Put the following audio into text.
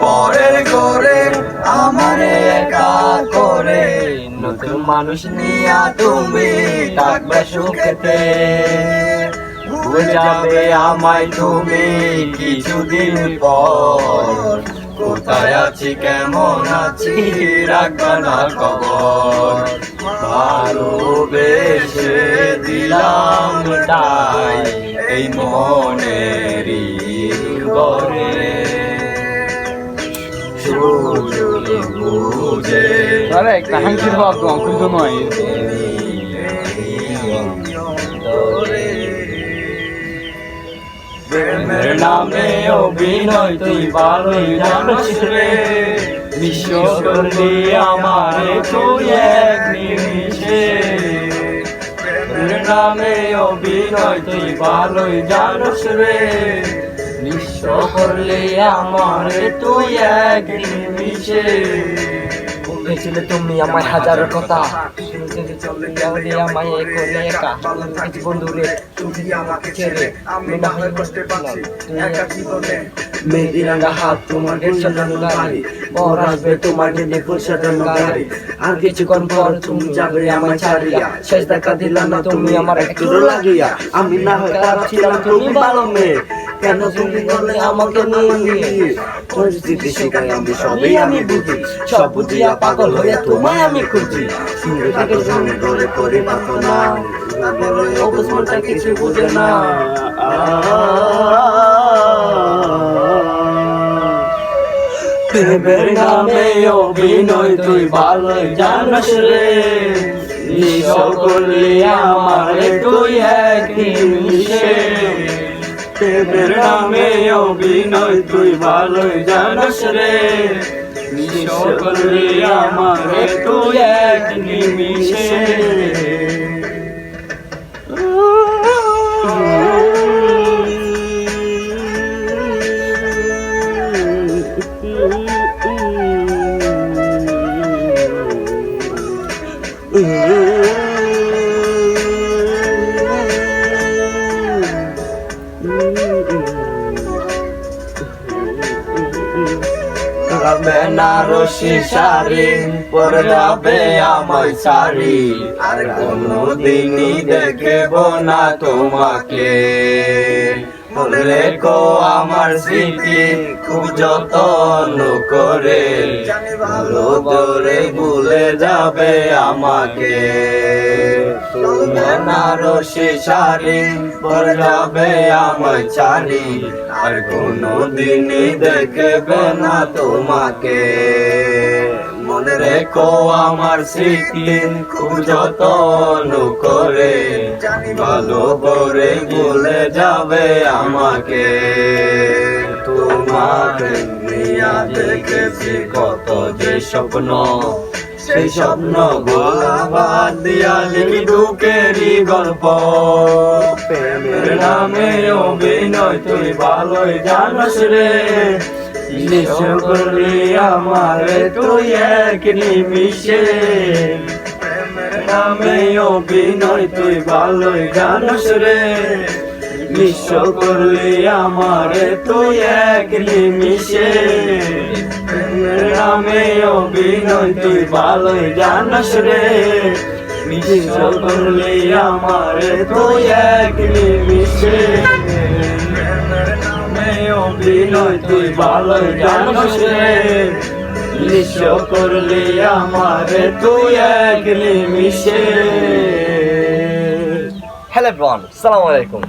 পরের ঘরে আমারে একা করে, নতুন মানুষ নিয়া তুমি থাকবে সুখেতে। ভুলে যাবে আমায় তুমি কিছুদিন পর, কোথায় আছি কেমন আছি রাখবা না খবর। ভালোবেসে দিলাম তাই এই মনেরই ঘরে, বুঝে কাহাঙ্কির ভাব তো অঙ্কুল তো নয়। প্রেমের নামে অভিনয় তুই ভালোই জানিস রে, বিশ্ব করলি আমারে তুই এক নিমিষে। প্রেমের নামে অভিনয় তুই ভালোই জানিস রে, বিশ্ব করলি আমারে তুই এক নিমিষে। বলেছিলে তুমি আমায় হাজার কথা, আমায় করলে একা বন্ধু রে, তুমি আমাকে ছেড়ে আমি না হয় কষ্টে পাচ্ছি একা জীবনে। মেহেদি রাঙা হাত তোমার সাজানো গাড়ি, পর আসবে তোমার দিনে ফুল সাজানো গাড়ি। আর কিছুক্ষণ পর তুমি যাবে আমায় ছাড়িয়া, শেষ দেখা দিলা না তুমি আমার একটু লাগিয়া। আমি না হয় খারাপ ছিলাম তুমি ভালো মেয়ে, কেন তুমি বললে আমাকে নিয়ে? পরিস্থিতি শিখাই আমি সবই আমি বুঝি, সব বুঝিয়া পাগল হইয়া তোমায় আমি খুঁজি। তাকে জমি করে করে পাতো না, অবস্থানটা কিছু বুঝে না। প্রেমের নামে অভিনয় তুই ভালোই জানিস রে, বিশ্ব করলি আমারে তুই এক নিমিষে। প্রেমের নামে অভিনয় তুই ভালোই জানিস রে, বিশ্ব করলি আমারে তুই এক নিমিষে। বেনারসি শাড়ি পরে যাবে আমায় শাড়ি, আর কোনদিনই দেখব না তোমাকে। রেখো আমার স্মৃতি খুব যত্ন করে, ভালো করে ভুলে যাবে আমাকে। বেনারসি শাড়ি পরে যাবে আমায় শাড়ি, আর কোনদিনই দেখবে না তোমাকে। মনে রেখো আমার স্মৃতি খুব যত্ন করে, ভালো করে ভুলে যাবে আমাকে। তোমাকে নিয়া দেখেছি কত যে স্বপ্ন, সেই স্বপ্ন গোলা বাদ দিয়া লিখি দুঃখেরই গল্প। প্রেমের নামে অভিনয় তুই ভালোই জানিস রে, বিশ্ব করলি আমারে তুই এক নিমিষে। প্রেমের নামে অভিনয় তুই ভালোই জানিস রে, বিশ্ব করলি আমারে তুই এক নিমিষে। প্রেমের নামে অভিনয় তুই ভালোই জানিস রে, বিশ্ব করলি আমারে তুই এক নিমিষে। প্রেমের নামে অভিনয় তুই ভালোই জানিস রে, বিশ্ব করলি আমারে তুই এক নিমিষে। হ্যালো এভরিওয়ান, আসসালামু আলাইকুম।